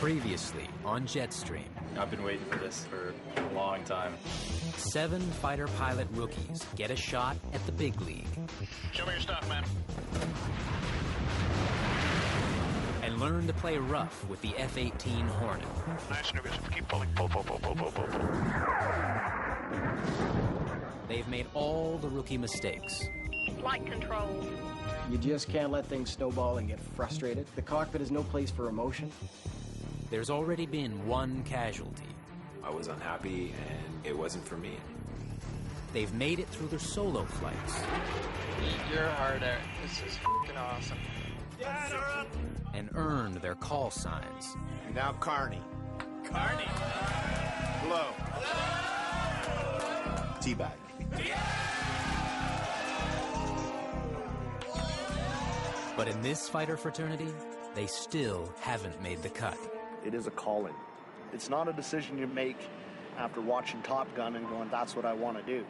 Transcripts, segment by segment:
Previously on Jetstream. I've been waiting for this for a long time. 7 fighter pilot rookies get a shot at the big league. Show me your stuff, man. And learn to play rough with the F-18 Hornet. Nice, niggas. Keep pulling. Pull. They've made all the rookie mistakes. Flight control. You just can't let things snowball and get frustrated. The cockpit is no place for emotion. There's already been one casualty. I was unhappy and it wasn't for me. They've made it through their solo flights. Eat your heart out. This is f***ing awesome. And earned their call signs. And now Carney. Carney. Blow. Teabag. But in this fighter fraternity, they still haven't made the cut. It is a calling. It's not a decision you make after watching Top Gun and going, that's what I want to do.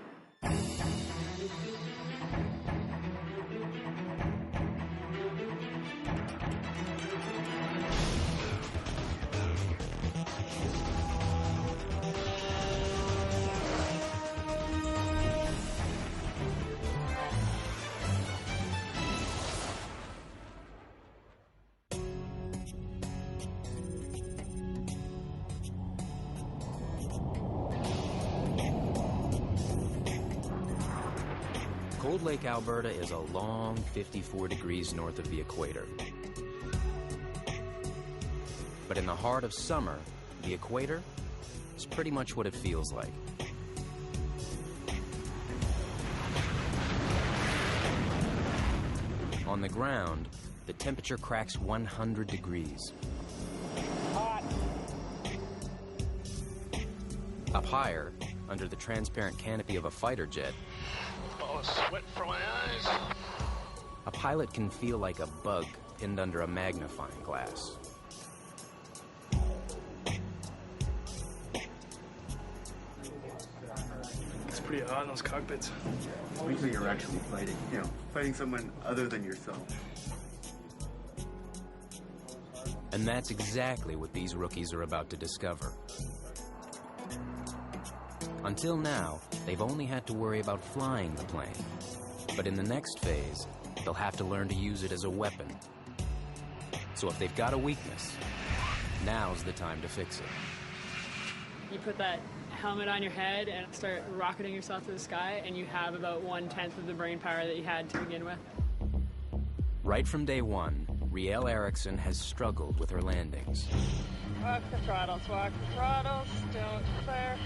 Cold Lake, Alberta is a long 54 degrees north of the equator. But in the heart of summer, the equator is pretty much what it feels like. On the ground, the temperature cracks 100 degrees. Hot. Up higher, under the transparent canopy of a fighter jet, Sweat from my eyes. a pilot can feel like a bug pinned under a magnifying glass. It's pretty hot in those cockpits. Wait till you're actually fighting, fighting someone other than yourself. And that's exactly what these rookies are about to discover. Until now, they've only had to worry about flying the plane. But in the next phase, they'll have to learn to use it as a weapon. So if they've got a weakness, now's the time to fix it. You put that helmet on your head and start rocketing yourself to the sky, and you have about 1/10 of the brain power that you had to begin with. Right from day one, Rielle Erickson has struggled with her landings. Walk the throttles, don't clear.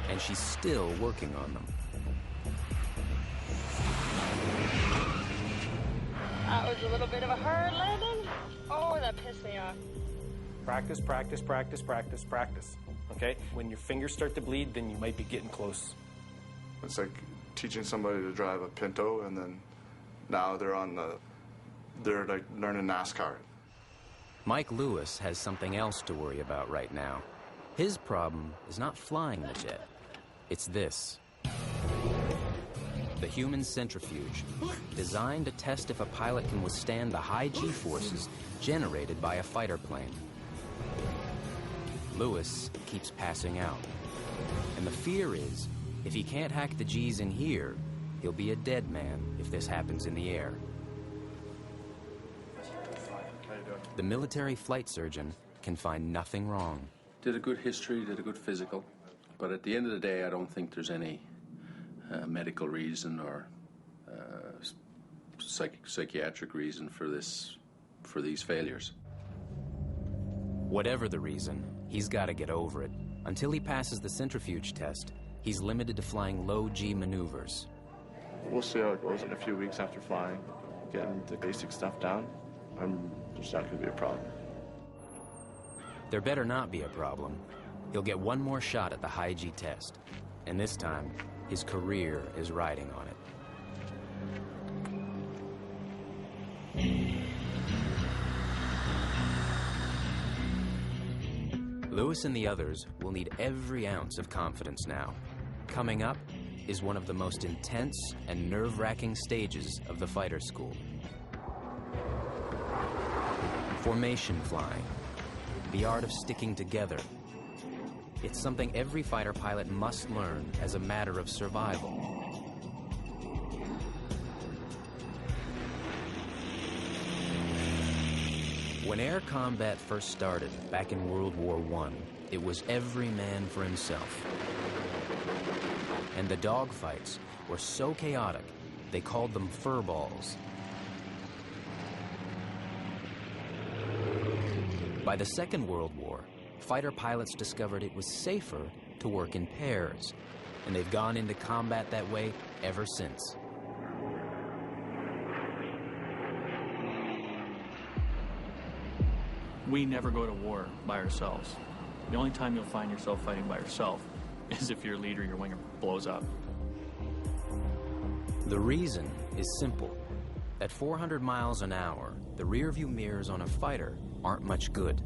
And she's still working on them. That was a little bit of a hard landing. Oh, that pissed me off. Practice, practice, practice, practice, practice. Okay? When your fingers start to bleed, then you might be getting close. It's like teaching somebody to drive a Pinto, and then now they're like learning NASCAR. Mike Lewis has something else to worry about right now. His problem is not flying the jet. It's this. The human centrifuge, designed to test if a pilot can withstand the high G-forces generated by a fighter plane. Lewis keeps passing out. And the fear is, if he can't hack the G's in here, he'll be a dead man if this happens in the air. The military flight surgeon can find nothing wrong. Did a good history, did a good physical, but at the end of the day, I don't think there's any medical reason or psychiatric reason for these failures. Whatever the reason, he's got to get over it. Until he passes the centrifuge test, he's limited to flying low-G maneuvers. We'll see how it goes in a few weeks after flying, getting the basic stuff down. There's not going to be a problem. There better not be a problem. He'll get one more shot at the high G test, and this time, his career is riding on it. Lewis and the others will need every ounce of confidence now. Coming up is one of the most intense and nerve-wracking stages of the fighter school. Formation flying. the art of sticking together. It's something every fighter pilot must learn as a matter of survival. When air combat first started back in World War I, it was every man for himself. And the dogfights were so chaotic, they called them furballs. By the Second World War, fighter pilots discovered it was safer to work in pairs, and they've gone into combat that way ever since. We never go to war by ourselves. The only time you'll find yourself fighting by yourself is if your leader, your winger, blows up. The reason is simple. At 400 miles an hour, the rearview mirrors on a fighter aren't much good.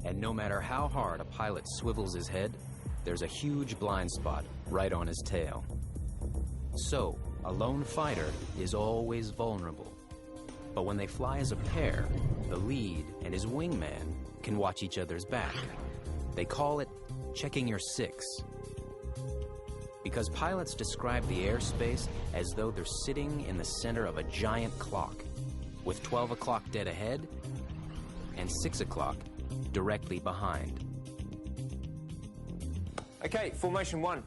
And no matter how hard a pilot swivels his head, there's a huge blind spot right on his tail. So, a lone fighter is always vulnerable. But when they fly as a pair, the lead and his wingman can watch each other's back. They call it checking your six. Because pilots describe the airspace as though they're sitting in the center of a giant clock, with 12 o'clock dead ahead and 6 o'clock directly behind. Okay, formation 1.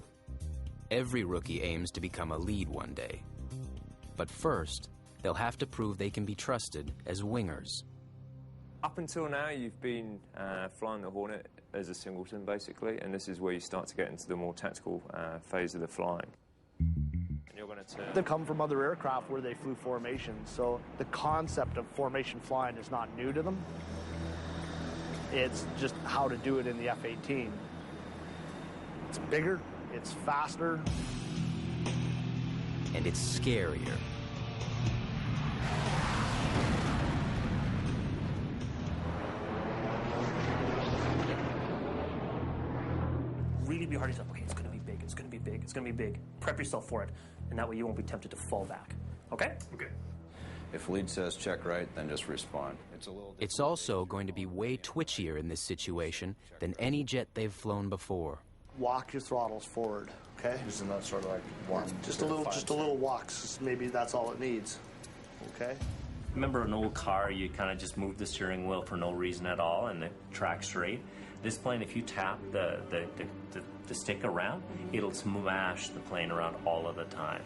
Every rookie aims to become a lead one day. But first, they'll have to prove they can be trusted as wingers. Up until now, you've been flying the Hornet as a singleton, basically, and this is where you start to get into the more tactical phase of the flying. And you're going to turn. They come from other aircraft where they flew formations, so the concept of formation flying is not new to them. It's just how to do it in the F-18. It's bigger, it's faster. And it's scarier. Really be hard on yourself. Okay, it's going to be big, it's going to be big, it's going to be big. Prep yourself for it, and that way you won't be tempted to fall back. Okay? Okay. If lead says check right, then just respond. It's also going to be way twitchier in this situation than any jet they've flown before. Walk your throttles forward, okay? Isn't that sort of like one? Just a little walks. Maybe that's all it needs, okay? Remember an old car, you kind of just move the steering wheel for no reason at all and it tracks straight. This plane, if you tap the stick around, it'll smash the plane around all of the time.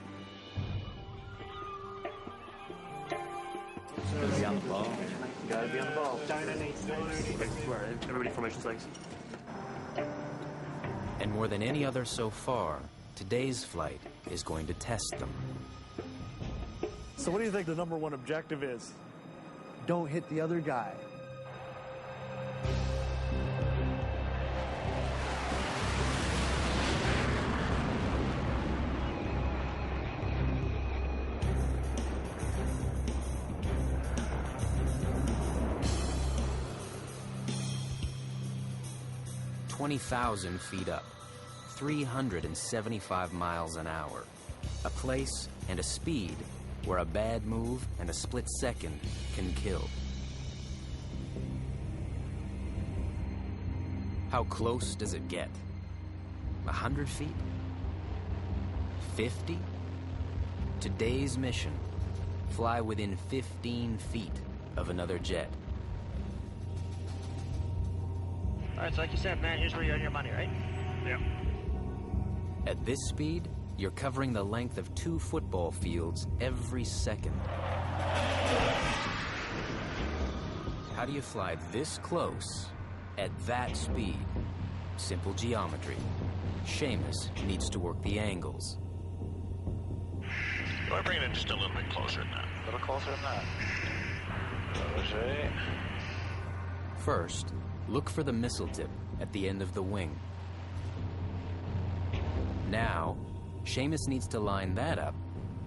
Gotta be on the ball. Gotta be on the ball. Everybody formation legs. And more than any other so far, today's flight is going to test them. So what do you think the #1 objective is? Don't hit the other guy. $20,000 feet up, 375 miles an hour. A place and a speed where a bad move and a split second can kill. How close does it get? 100 feet? 50? Today's mission, fly within 15 feet of another jet. All right, so like you said, man, here's where you earn your money, right? Yeah. At this speed, you're covering the length of 2 football fields every second. How do you fly this close at that speed? Simple geometry. Seamus needs to work the angles. You want to bring it in just a little bit closer than that. A little closer than that. First, look for the missile tip at the end of the wing. Now, Seamus needs to line that up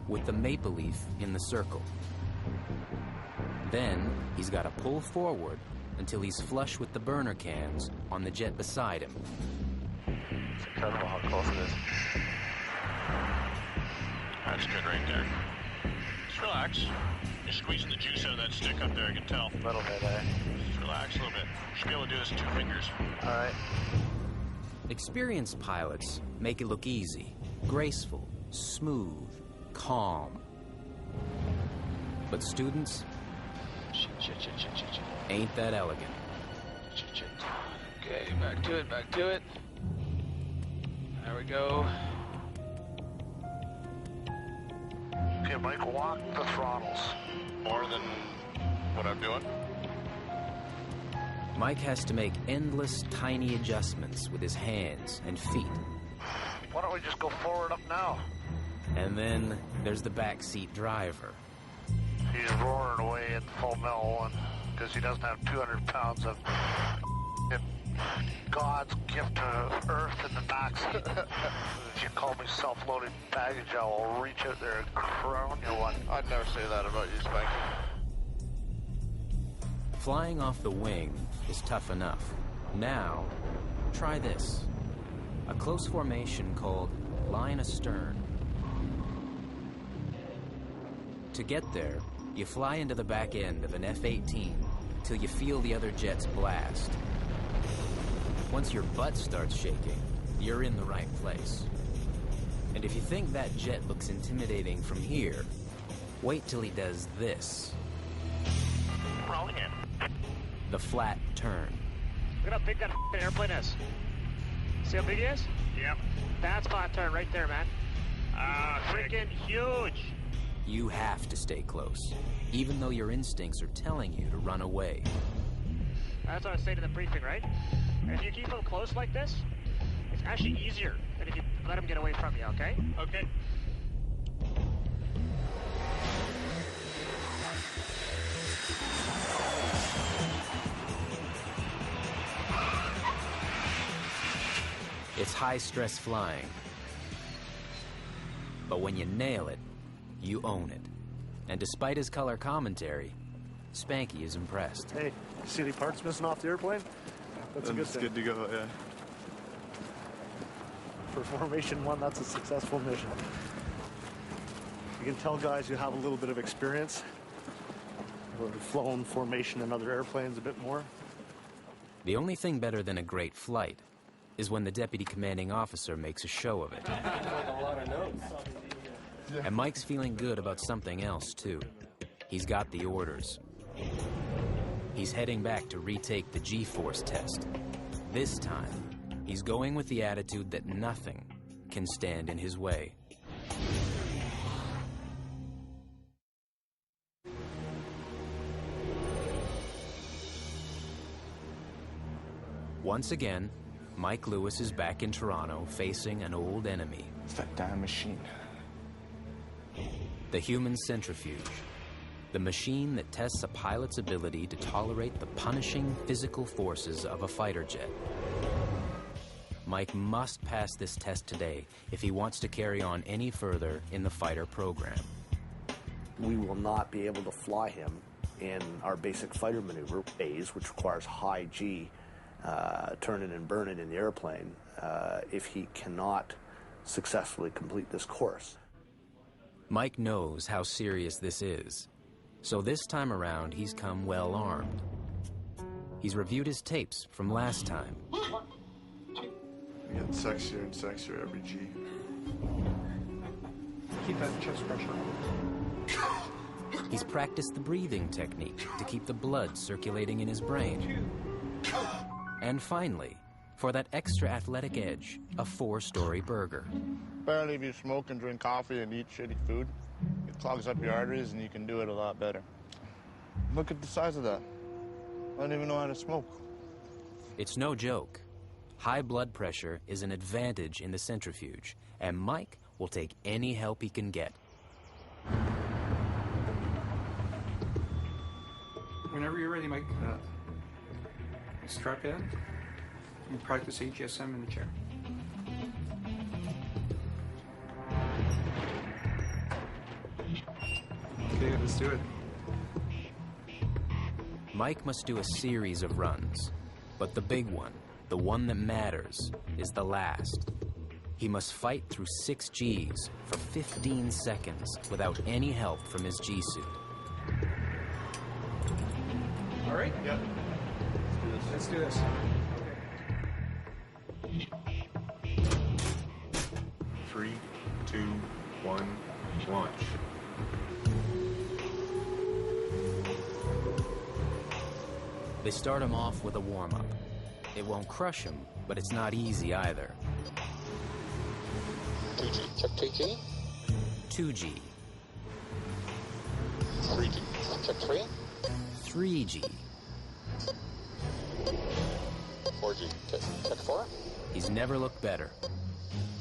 with the maple leaf in the circle. Then, he's got to pull forward until he's flush with the burner cans on the jet beside him. It's incredible how close it is. That's good right there. Just relax. You're squeezing the juice out of that stick up there, I can tell. A little bit, eh? Just relax a little bit. You should be able to do this in 2 fingers. All right. Experienced pilots make it look easy, graceful, smooth, calm. But students ain't that elegant. Okay, back to it, back to it. There we go. Okay, Mike, walk the throttles. More than what I'm doing? Mike has to make endless tiny adjustments with his hands and feet. Why don't we just go forward up now? And then there's the backseat driver. He's roaring away at full mill because he doesn't have 200 pounds of God's gift to Earth in the backseat. If you call me self-loading baggage, I will reach out there and crown you one. I'd never say that about you, Spanky. Flying off the wing is tough enough. Now, try this. A close formation called line astern. To get there, you fly into the back end of an F-18 till you feel the other jet's blast. Once your butt starts shaking, you're in the right place. And if you think that jet looks intimidating from here, wait till he does this. Rolling in. The flat turn. Look at how big that airplane is. See how big it is? Yep. That's flat turn right there, man. Freaking huge. You have to stay close, even though your instincts are telling you to run away. That's what I was saying in the briefing, right? And if you keep them close like this, it's actually easier than if you let them get away from you, okay? Okay. It's high-stress flying. But when you nail it, you own it. And despite his color commentary, Spanky is impressed. Hey, see any parts missing off the airplane? That's a good thing. It's good to go, yeah. For Formation 1, that's a successful mission. You can tell guys who have a little bit of experience or have flown formation in other airplanes a bit more. The only thing better than a great flight is when the deputy commanding officer makes a show of it. And Mike's feeling good about something else, too. He's got the orders. He's heading back to retake the G-force test. This time, he's going with the attitude that nothing can stand in his way. Once again, Mike Lewis is back in Toronto facing an old enemy. It's that damn machine. The human centrifuge. The machine that tests a pilot's ability to tolerate the punishing physical forces of a fighter jet. Mike must pass this test today if he wants to carry on any further in the fighter program. We will not be able to fly him in our basic fighter maneuver phase, which requires high G, turning and burning in the airplane, if he cannot successfully complete this course. Mike knows how serious this is, so this time around he's come well armed. He's reviewed his tapes from last time. You get sexier and sexier every G. Keep that chest pressure on. He's practiced the breathing technique to keep the blood circulating in his brain. And finally, for that extra athletic edge, a 4-story burger. Apparently, if you smoke and drink coffee and eat shitty food, it clogs up your arteries and you can do it a lot better. Look at the size of that. I don't even know how to smoke. It's no joke. High blood pressure is an advantage in the centrifuge, and Mike will take any help he can get. Whenever you're ready, Mike. Strap in and practice AGSM in the chair. Okay, let's do it. Mike must do a series of runs, but the big one, the one that matters, is the last. He must fight through 6 Gs for 15 seconds without any help from his G-suit. All right? Yep. Let's do this. 3, 2, 1, launch. They start him off with a warm-up. It won't crush him, but it's not easy either. 2G. Check 2G. 2G. 3G. Check 3. 3G. 4G. Check 4. He's never looked better.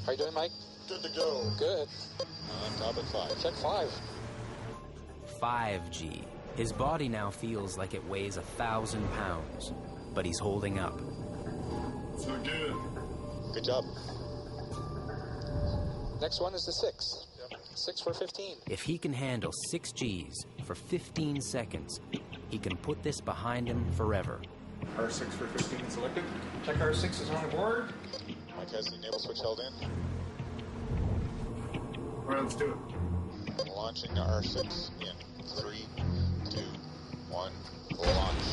How you doing, Mike? Good to go. Good. On top at 5. Check 5. 5G. His body now feels like it weighs 1,000 pounds, but he's holding up. So good. Good job. Next one is the 6. Yep. 6 for 15. If he can handle 6 Gs for 15 seconds, he can put this behind him forever. R6 for 15 selected. Check R6 is on the board. Mike has the enable switch held in. All right, let's do it. Launching the R6 in 3, 2, 1, launch.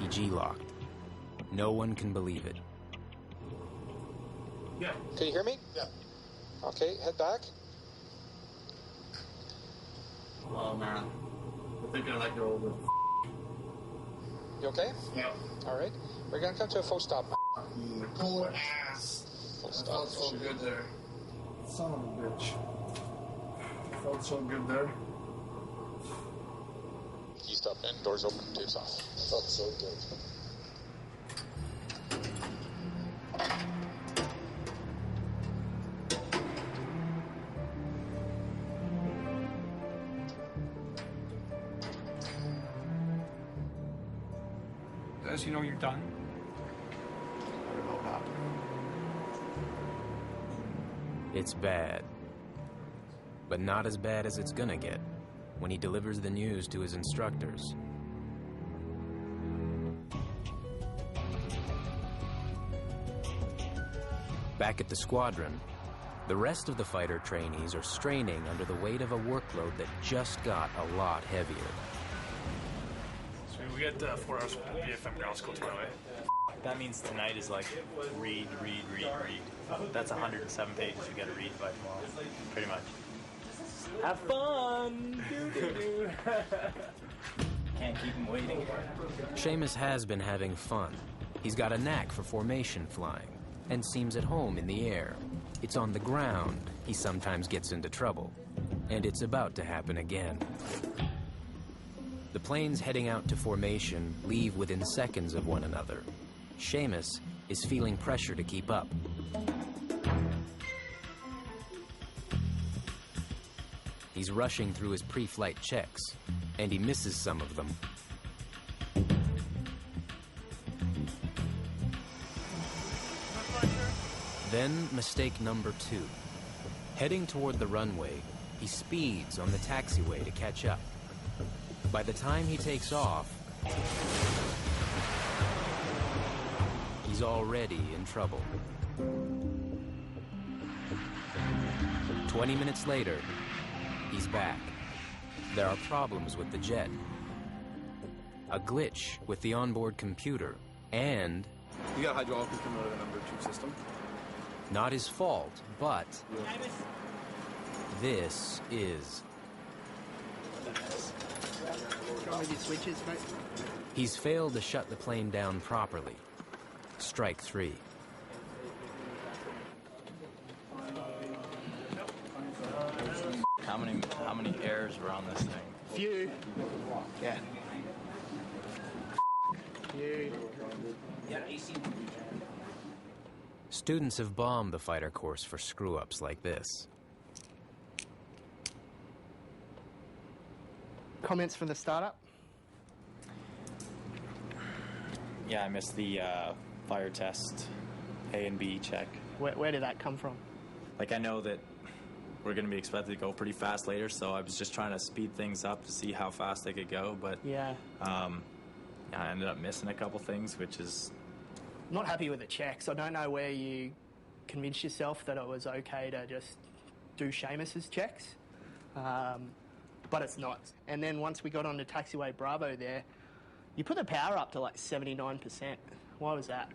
He G-locked. No one can believe it. Yeah. Can you hear me? Yeah. Okay, head back. Oh, man. I think I let go of it. You okay? Yeah. All right. We're going to come to a full stop. Cold ass. Full I stop. felt so good there. Son of a bitch. Felt so good there. Keys stop in, doors open, tapes off. Felt so good. As you know, you're done. It's bad. But not as bad as it's gonna get when he delivers the news to his instructors. Back at the squadron, the rest of the fighter trainees are straining under the weight of a workload that just got a lot heavier. So we get 4 hours BFM ground school tomorrow, eh? That means tonight is like read. That's 107 pages we gotta read by tomorrow, pretty much. Have fun! Do. Can't keep him waiting. Seamus has been having fun. He's got a knack for formation flying and seems at home in the air. It's on the ground he sometimes gets into trouble, and it's about to happen again. The planes heading out to formation leave within seconds of one another. Seamus is feeling pressure to keep up. He's rushing through his pre-flight checks, and he misses some of them. Then mistake number 2. Heading toward the runway, he speeds on the taxiway to catch up. By the time he takes off, he's already in trouble. 20 minutes later, he's back. There are problems with the jet, a glitch with the onboard computer, and you got hydraulic coming out of the number 2 system. Not his fault, but this is. Switches, mate. He's failed to shut the plane down properly. Strike 3. How many errors were on this thing? Few. Yeah. Few. Yeah, AC. Students have bombed the fighter course for screw-ups like this. Comments from the startup? Yeah, I missed the fire test A and B check. Where did that come from? Like, I know that we're going to be expected to go pretty fast later, so I was just trying to speed things up to see how fast they could go, but I ended up missing a couple things, which is... I'm not happy with the checks. I don't know where you convinced yourself that it was okay to just do Seamus's checks, but it's not. And then once we got onto taxiway Bravo there, you put the power up to like 79%. Why was that?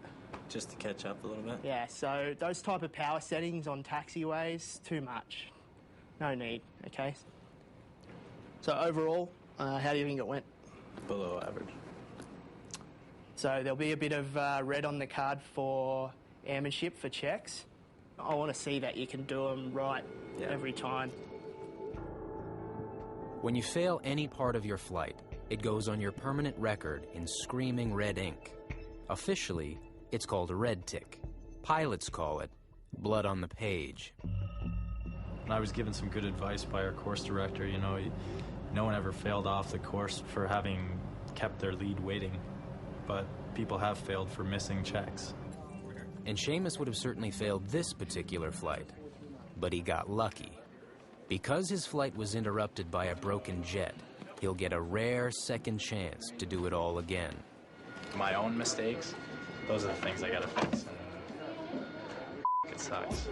Just to catch up a little bit. Yeah, so those type of power settings on taxiways, too much. No need, okay? So overall, how do you think it went? Below average. So there'll be a bit of red on the card for airmanship for checks. I want to see that you can do them right every time. When you fail any part of your flight, it goes on your permanent record in screaming red ink. Officially, it's called a red tick. Pilots call it blood on the page. And I was given some good advice by our course director. You know, no one ever failed off the course for having kept their lead waiting, but people have failed for missing checks. And Seamus would have certainly failed this particular flight, but he got lucky. Because his flight was interrupted by a broken jet, he'll get a rare second chance to do it all again. My own mistakes, those are the things I gotta fix. And it sucks.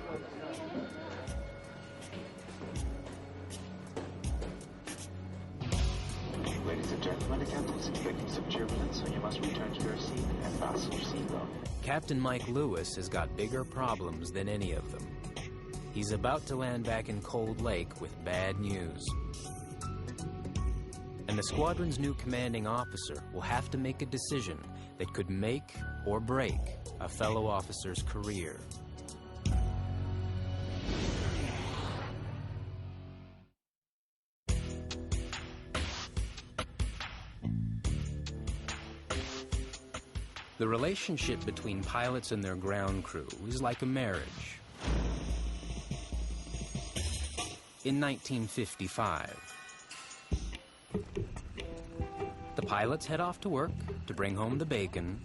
Ladies and gentlemen, the captain is expecting some turbulence, so you must return to your seat and fasten your seatbelt. Captain Mike Lewis has got bigger problems than any of them. He's about to land back in Cold Lake with bad news. And the squadron's new commanding officer will have to make a decision that could make or break a fellow officer's career. The relationship between pilots and their ground crew is like a marriage. In 1955, the pilots head off to work to bring home the bacon,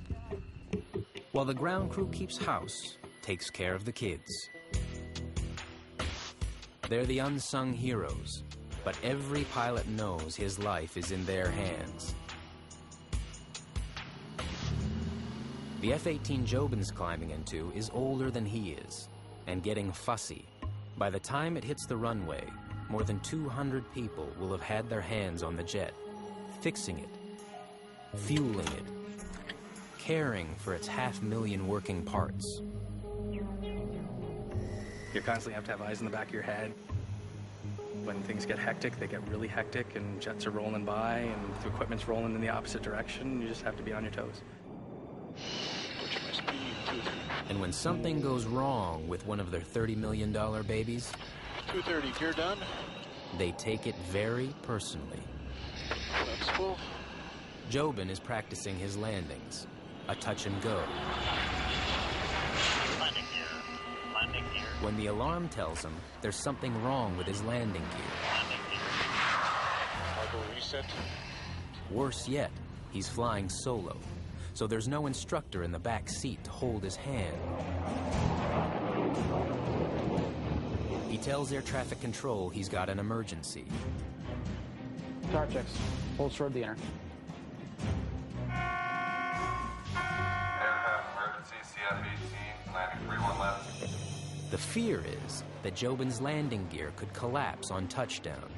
while the ground crew keeps house, takes care of the kids. They're the unsung heroes, but every pilot knows his life is in their hands. The F-18 Jobin's climbing into is older than he is, and getting fussy. By the time it hits the runway, more than 200 people will have had their hands on the jet, fixing it, fueling it, caring for its 500,000 working parts. You constantly have to have eyes in the back of your head. When things get hectic, they get really hectic, and jets are rolling by, and the equipment's rolling in the opposite direction. You just have to be on your toes. And when something goes wrong with one of their $30 million babies, 230, gear done. They take it very personally. Flaps full. Jobin is practicing his landings, a touch and go. Landing gear. Landing gear. When the alarm tells him there's something wrong with his landing gear. Landing gear. Cargo reset. Worse yet, he's flying solo, so there's no instructor in the back seat to hold his hand. He tells air traffic control he's got an emergency. Car checks. Hold toward the inner. Aircraft emergency, CF-18, landing 31 left. The fear is that Jobin's landing gear could collapse on touchdown.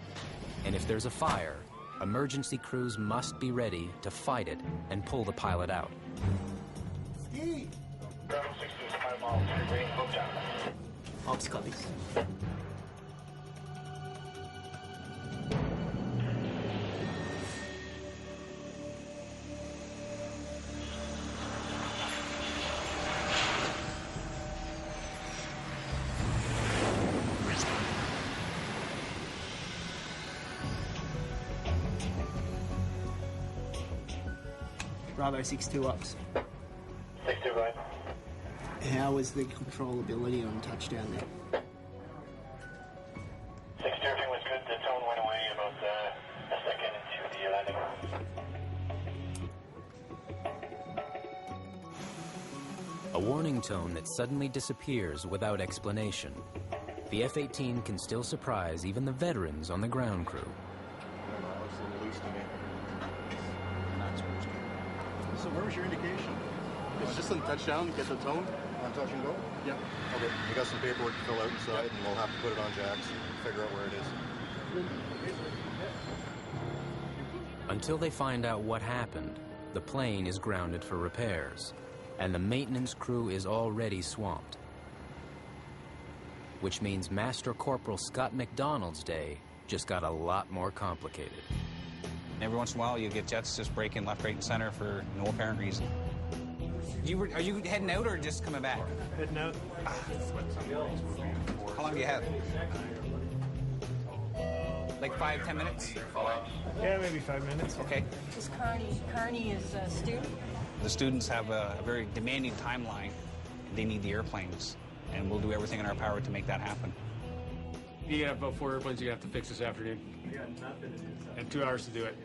And if there's a fire, emergency crews must be ready to fight it and pull the pilot out. Ski! Ground 65 miles, green, book down. Ops copies. Bravo 6-2 ups. 6-2 right. How was the controllability on touchdown there? 6-2, everything was good. The tone went away about a second into the landing. A warning tone that suddenly disappears without explanation. the F-18 can still surprise even the veterans on the ground crew. So where was your indication? It's just on touchdown, get the tone. On touch and go? Yeah. Okay. We got some paperwork to fill out inside, and we'll have to put it on jacks and figure out where it is. Until they find out what happened, the plane is grounded for repairs, and the maintenance crew is already swamped. Which means Master Corporal Scott McDonald's day just got a lot more complicated. Every once in a while, you get jets just break in left, right, and center for no apparent reason. Are you heading out or just coming back? Heading out. How long do you have? Like 5-10 minutes? Yeah, maybe 5 minutes. Okay. This is Carney. Carney is a student. The students have a very demanding timeline. They need the airplanes, and we'll do everything in our power to make that happen. You got about 4 airplanes you have to fix this afternoon. We got nothing to do. And 2 hours to do it.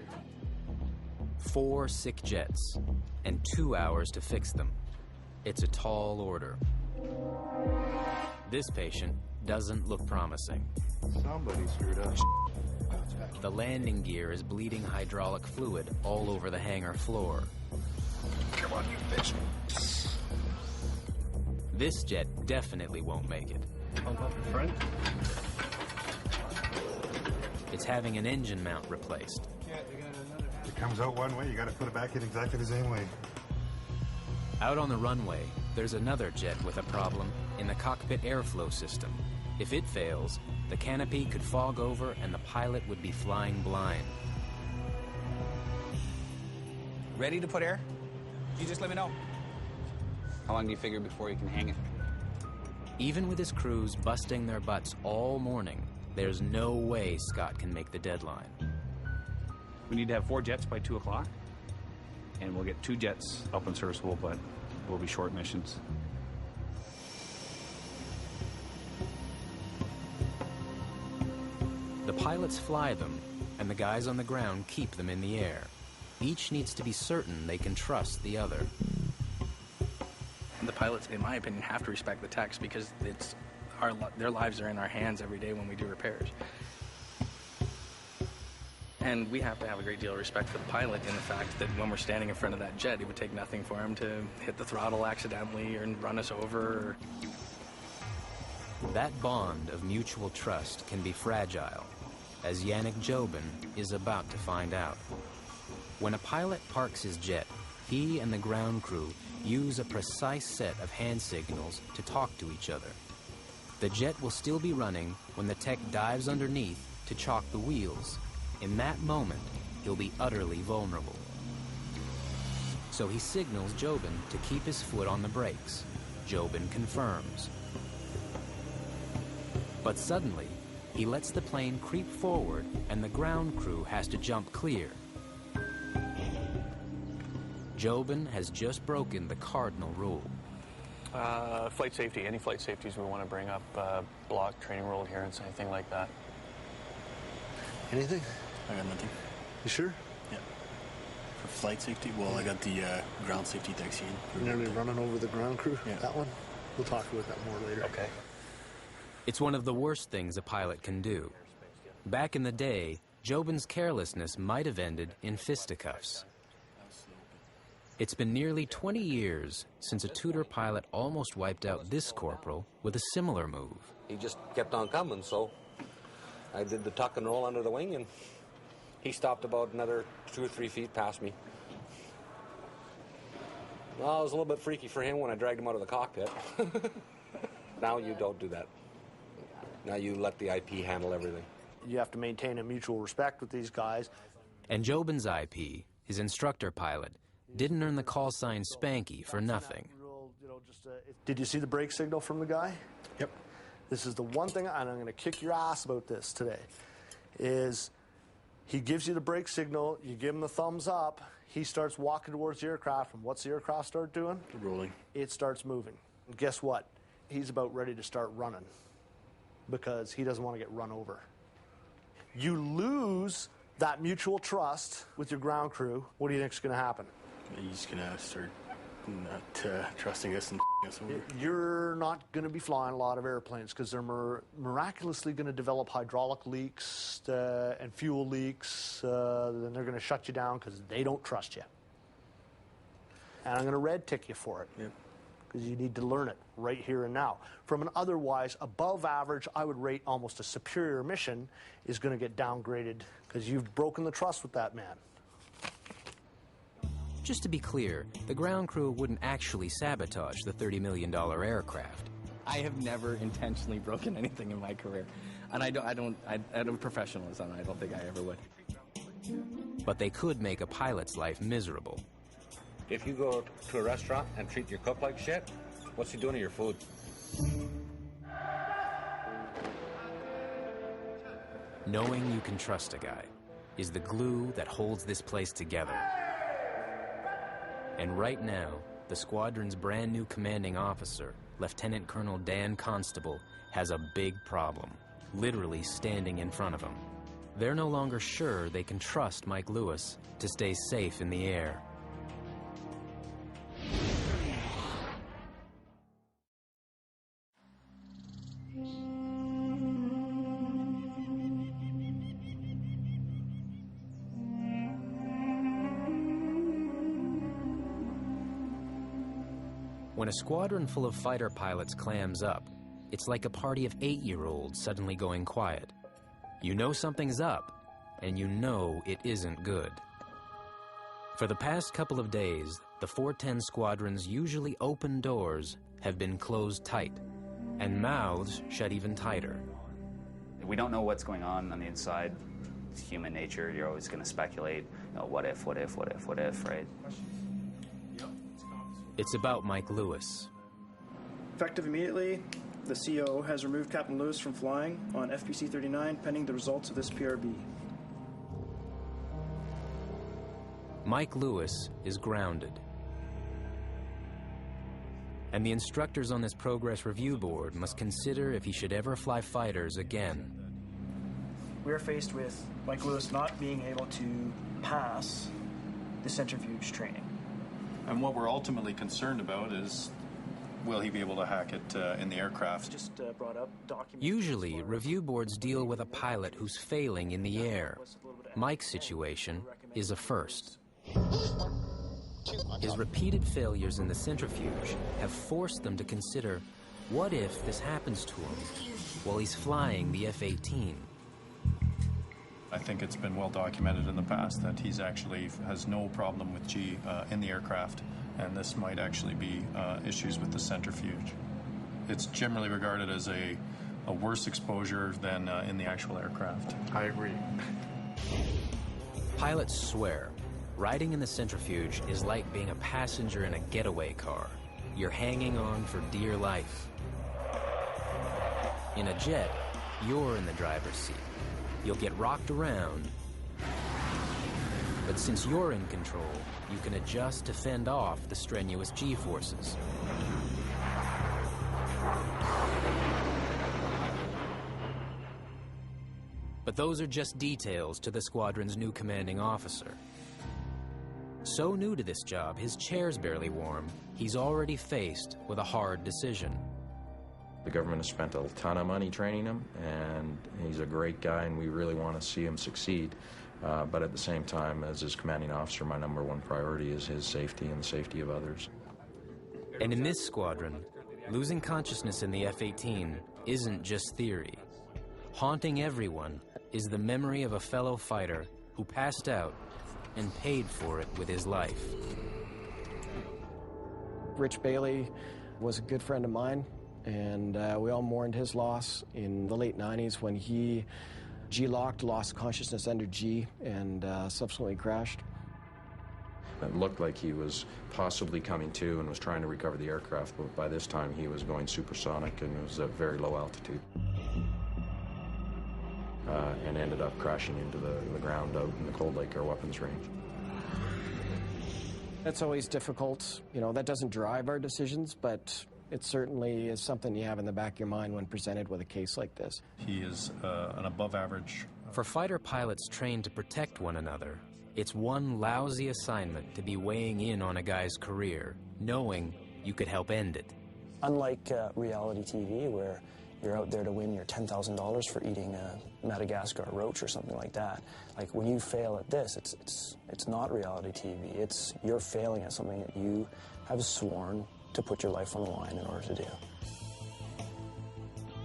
4 sick jets, and 2 hours to fix them. It's a tall order. This patient doesn't look promising. Somebody screwed up. The landing gear is bleeding hydraulic fluid all over the hangar floor. Come on, you bitch. This jet definitely won't make it. Pump up in front. It's having an engine mount replaced. It comes out one way, you got to put it back in exactly the same way. Out on the runway, there's another jet with a problem in the cockpit airflow system. If it fails, the canopy could fog over and the pilot would be flying blind. Ready to put air? You just let me know. How long do you figure before you can hang it? Even with his crews busting their butts all morning, there's no way Scott can make the deadline. We need to have 4 jets by 2 o'clock, and we'll get 2 jets up in serviceable, but we'll be short missions. The pilots fly them, and the guys on the ground keep them in the air. Each needs to be certain they can trust the other. The pilots, in my opinion, have to respect the techs because their lives are in our hands every day when we do repairs. And we have to have a great deal of respect for the pilot in the fact that when we're standing in front of that jet, it would take nothing for him to hit the throttle accidentally or run us over. That bond of mutual trust can be fragile, as Yannick Jobin is about to find out. When a pilot parks his jet, he and the ground crew use a precise set of hand signals to talk to each other. The jet will still be running when the tech dives underneath to chock the wheels. In that moment, he'll be utterly vulnerable. So he signals Jobin to keep his foot on the brakes. Jobin confirms. But suddenly, he lets the plane creep forward and the ground crew has to jump clear. Jobin has just broken the cardinal rule. Flight safety, any flight safeties we want to bring up, block, training rule adherence, anything like that. Anything? I got nothing. You sure? Yeah. For flight safety, well, I got the ground safety vaccine. You're nearly running over the ground crew? Yeah. That one? We'll talk about that more later. Okay. It's one of the worst things a pilot can do. Back in the day, Jobin's carelessness might have ended in fisticuffs. It's been nearly 20 years since a Tudor pilot almost wiped out this corporal with a similar move. He just kept on coming, so I did the tuck and roll under the wing, and he stopped about another 2 or 3 feet past me. Well, it was a little bit freaky for him when I dragged him out of the cockpit. Now you don't do that. Now you let the IP handle everything. You have to maintain a mutual respect with these guys. And Jobin's IP, his instructor pilot, didn't earn the call sign Spanky for nothing. Did you see the brake signal from the guy? Yep. This is the one thing, and I'm going to kick your ass about this today, is he gives you the brake signal, you give him the thumbs up, he starts walking towards the aircraft, and what's the aircraft start doing? Rolling. It starts moving. And guess what? He's about ready to start running because he doesn't want to get run over. You lose that mutual trust with your ground crew. What do you think is going to happen? He's going to start not trusting us and us over. You're not going to be flying a lot of airplanes because they're miraculously going to develop hydraulic leaks and fuel leaks. Then they're going to shut you down because they don't trust you. And I'm going to red tick you for it because you need to learn it right here and now. From an otherwise above average, I would rate almost a superior mission is going to get downgraded because you've broken the trust with that man. Just to be clear, the ground crew wouldn't actually sabotage the $30 million aircraft. I have never intentionally broken anything in my career. And out of professionalism, I don't think I ever would. But they could make a pilot's life miserable. If you go to a restaurant and treat your cook like shit, what's he doing to your food? Knowing you can trust a guy is the glue that holds this place together. And right now, the squadron's brand new commanding officer, Lieutenant Colonel Dan Constable, has a big problem, literally standing in front of him. They're no longer sure they can trust Mike Lewis to stay safe in the air. When a squadron full of fighter pilots clams up, it's like a party of 8-year-olds suddenly going quiet. You know something's up, and you know it isn't good. For the past couple of days, the 410 squadron's usually open doors have been closed tight, and mouths shut even tighter. We don't know what's going on the inside. It's human nature. You're always going to speculate, you know, what if, right? It's about Mike Lewis. Effective immediately, the CO has removed Captain Lewis from flying on FPC-39 pending the results of this PRB. Mike Lewis is grounded. And the instructors on this progress review board must consider if he should ever fly fighters again. We are faced with Mike Lewis not being able to pass the centrifuge training. And what we're ultimately concerned about is, will he be able to hack it in the aircraft? Just brought up documents. Usually, review boards deal with a pilot who's failing in the air. Mike's situation is a first. His repeated failures in the centrifuge have forced them to consider, what if this happens to him while he's flying the F-18? I think it's been well documented in the past that he's actually has no problem with G in the aircraft, and this might actually be issues with the centrifuge. It's generally regarded as a worse exposure than in the actual aircraft. I agree. Pilots swear riding in the centrifuge is like being a passenger in a getaway car. You're hanging on for dear life. In a jet, you're in the driver's seat. You'll get rocked around, but since you're in control, you can adjust to fend off the strenuous G-forces. But those are just details to the squadron's new commanding officer. So new to this job, his chair's barely warm, he's already faced with a hard decision. The government has spent a ton of money training him, and he's a great guy, and we really want to see him succeed. But at the same time, as his commanding officer, my number one priority is his safety and the safety of others. And in this squadron, losing consciousness in the F-18 isn't just theory. Haunting everyone is the memory of a fellow fighter who passed out and paid for it with his life. Rich Bailey was a good friend of mine, and we all mourned his loss in the late 90s when he G-locked, lost consciousness under G, and subsequently crashed. It looked like he was possibly coming to and was trying to recover the aircraft, but by this time he was going supersonic and was at very low altitude. And ended up crashing into the ground out in the Cold Lake Air Weapons Range. That's always difficult. You know, that doesn't drive our decisions, but it certainly is something you have in the back of your mind when presented with a case like this. He is an above average. For fighter pilots trained to protect one another, It's one lousy assignment to be weighing in on a guy's career, knowing you could help end it. Unlike reality TV, where you're out there to win your $10,000 for eating a Madagascar roach or something like that, like when you fail at this, it's not reality TV. It's you're failing at something that you have sworn to put your life on the line in order to do.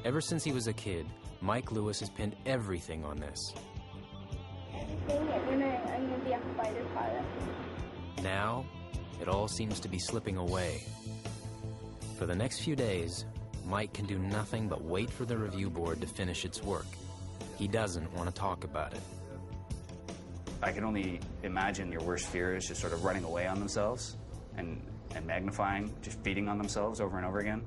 Ever since he was a kid, Mike Lewis has pinned everything on this. I'm gonna be a fighter pilot. Now, it all seems to be slipping away. For the next few days, Mike can do nothing but wait for the review board to finish its work. He doesn't want to talk about it. I can only imagine your worst fear is just sort of running away on themselves and magnifying, just feeding on themselves over and over again.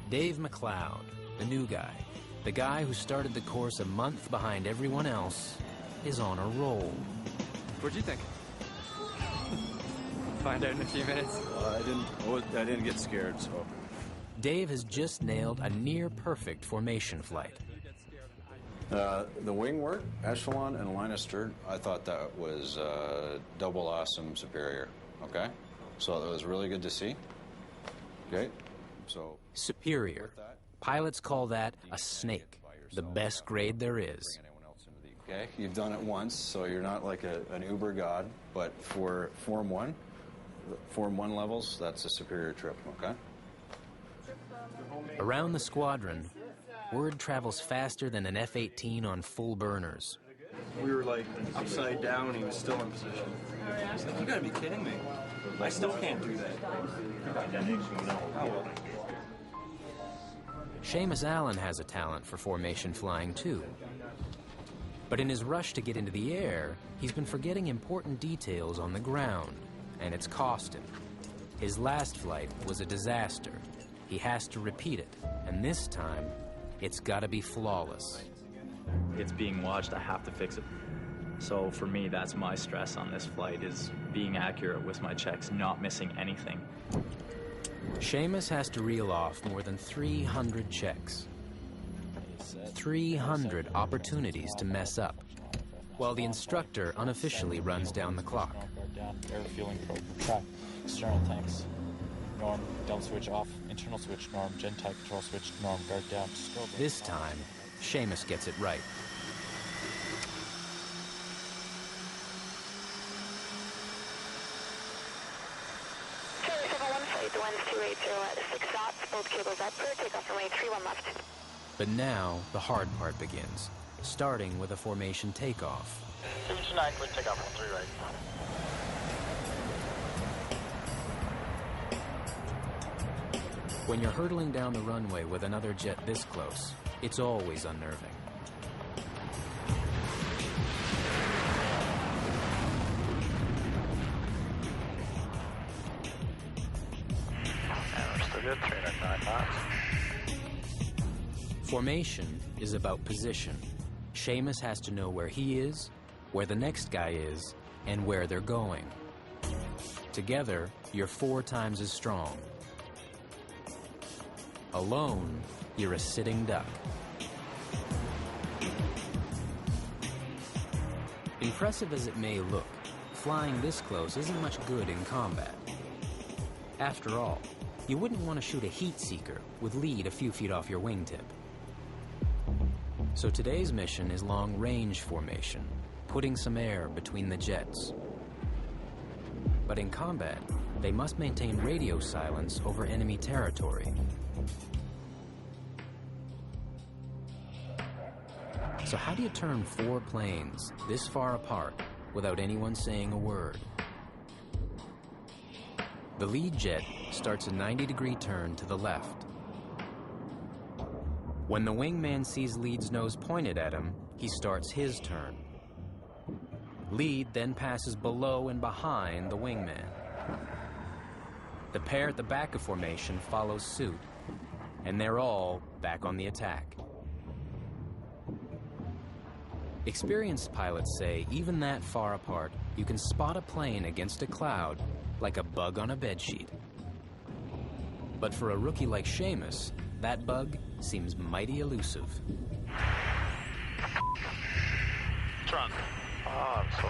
Dave McLeod, the new guy, the guy who started the course a month behind everyone else, is on a roll. What'd you think? Find out in a few minutes. I didn't get scared, so. Dave has just nailed a near-perfect formation flight. The wing work, echelon, and line of stern, I thought that was double awesome superior, okay? So that was really good to see, okay? So superior. Pilots call that a snake, the best grade there is. Okay, you've done it once, so you're not like an uber god, but for Form 1 levels, that's a superior trip, okay? Around the squadron, word travels faster than an F-18 on full burners. We were like upside down and he was still in position. He's like, you gotta be kidding me. I still can't do that. Oh well. Seamus Allen has a talent for formation flying too. But in his rush to get into the air, he's been forgetting important details on the ground, and it's cost him. His last flight was a disaster. He has to repeat it, and this time, it's gotta be flawless. It's being watched, I have to fix it. So for me, that's my stress on this flight, is being accurate with my checks, not missing anything. Seamus has to reel off more than 300 checks. 300 opportunities to mess up, while the instructor unofficially runs down the clock. Air fueling probe, track, external tanks, norm, dump switch off, internal switch, norm, gen type control switch, norm, guard down, scope. This time, Seamus gets it right. The wind's 280 at 6 knots, both cables up, clear, take off runway 31 left. But now, the hard part begins, starting with a formation takeoff. 229, clear, take off on 3 right. When you're hurtling down the runway with another jet this close, it's always unnerving. Good, 309 knots. Formation is about position. Seamus has to know where he is, where the next guy is, and where they're going. Together, you're 4 times as strong. Alone, you're a sitting duck. Impressive as it may look, flying this close isn't much good in combat. After all, you wouldn't want to shoot a heat seeker with lead a few feet off your wingtip. So today's mission is long-range formation, putting some air between the jets. But in combat, they must maintain radio silence over enemy territory. So how do you turn 4 planes this far apart without anyone saying a word? The lead jet starts a 90-degree turn to the left. When the wingman sees lead's nose pointed at him, he starts his turn. Lead then passes below and behind the wingman. The pair at the back of formation follows suit, and they're all back on the attack. Experienced pilots say even that far apart, you can spot a plane against a cloud like a bug on a bedsheet. But for a rookie like Seamus, that bug seems mighty elusive. Trunk. Oh, I'm so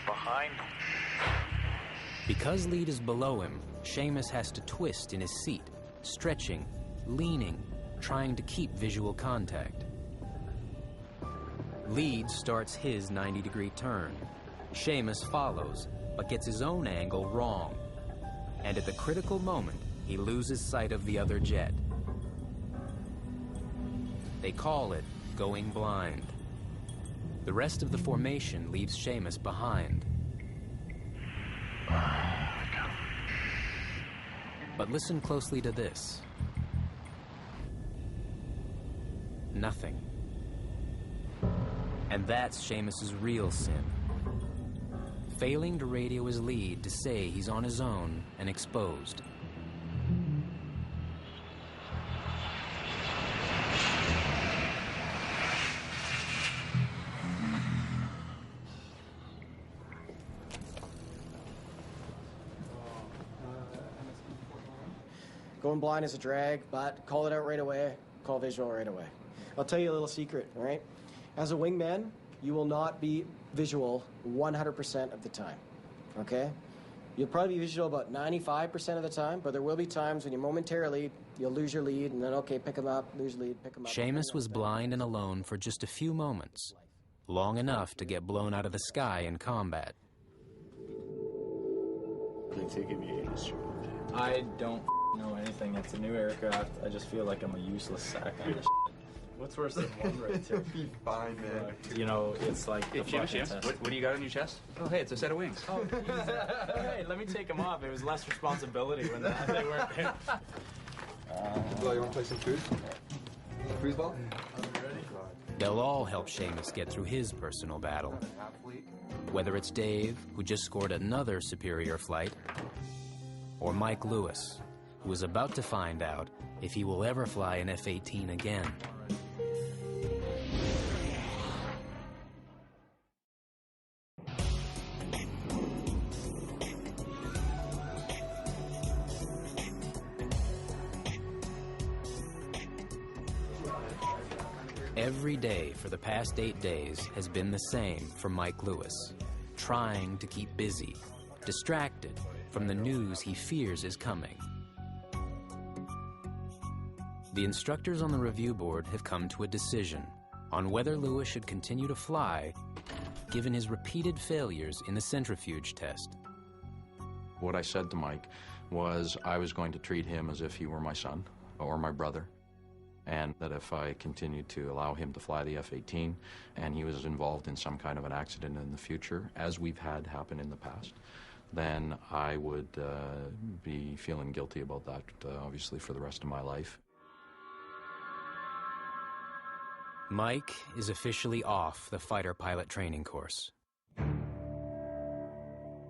behind. Because lead is below him, Seamus has to twist in his seat, stretching, leaning, trying to keep visual contact. Lead starts his 90-degree turn. Seamus follows, but gets his own angle wrong. And at the critical moment, he loses sight of the other jet. They call it going blind. The rest of the formation leaves Seamus behind. But listen closely to this. Nothing. And that's Seamus's real sin. Failing to radio his lead to say he's on his own and exposed. Going blind is a drag, but call it out right away, call visual right away. I'll tell you a little secret, all right? As a wingman, you will not be visual 100% of the time, okay? You'll probably be visual about 95% of the time, but there will be times when you momentarily, you'll lose your lead, and then, okay, pick him up, lose lead, pick him up. Seamus was blind and alone for just a few moments, long enough to get blown out of the sky in combat. I don't know anything. It's a new aircraft. I just feel like I'm a useless sack on this. What's worse than one right there? You'll be fine, man. You know, it's like Hey, James, what do you got on your chest? Oh, hey, it's a set of wings. Oh, hey, let me take them off. It was less responsibility when they weren't there. Well, you want to play some food? Freeze ball? They'll all help Seamus get through his personal battle. Whether it's Dave, who just scored another superior flight, or Mike Lewis, who is about to find out if he will ever fly an F-18 again. Every day for the past 8 days has been the same for Mike Lewis, trying to keep busy, distracted from the news he fears is coming. The instructors on the review board have come to a decision on whether Lewis should continue to fly, given his repeated failures in the centrifuge test. What I said to Mike was I was going to treat him as if he were my son or my brother, and that if I continued to allow him to fly the F-18 and he was involved in some kind of an accident in the future, as we've had happen in the past, then I would be feeling guilty about that, obviously, for the rest of my life. Mike is officially off the fighter pilot training course.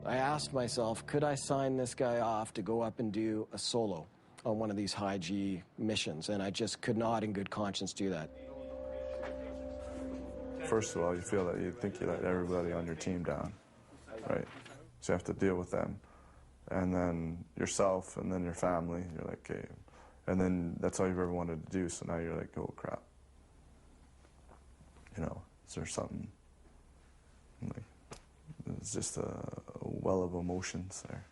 I asked myself, could I sign this guy off to go up and do a solo on one of these high G missions? And I just could not in good conscience do that. First of all, you feel that you think you let everybody on your team down, right? So you have to deal with them. And then yourself, and then your family. You're like, okay. And then that's all you've ever wanted to do, so now you're like, oh, crap. You know, is there something? Like, it's just a well of emotions there.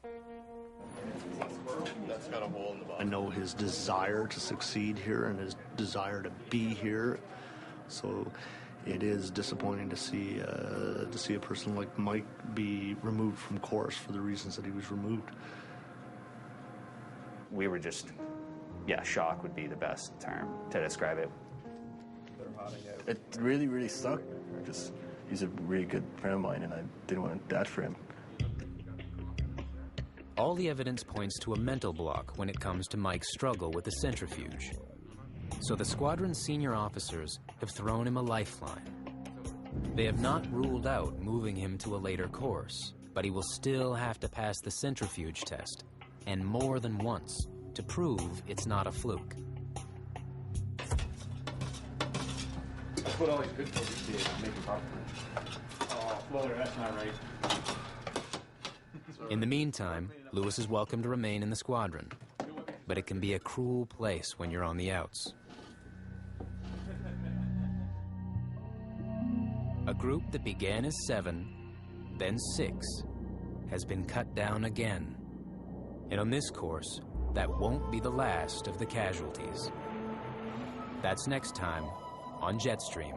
I know his desire to succeed here and his desire to be here. So it is disappointing to see a person like Mike be removed from course for the reasons that he was removed. We were just, shock would be the best term to describe it. It really, really sucked. He's a really good friend of mine, and I didn't want that for him. All the evidence points to a mental block when it comes to Mike's struggle with the centrifuge. So the squadron's senior officers have thrown him a lifeline. They have not ruled out moving him to a later course, but he will still have to pass the centrifuge test, and more than once, to prove it's not a fluke. Put all these good focus to make it popcorn. Oh, Floater, that's not right. In the meantime, Lewis is welcome to remain in the squadron, but it can be a cruel place when you're on the outs. A group that began as 7, then 6, has been cut down again. And on this course, that won't be the last of the casualties. That's next time on Jetstream.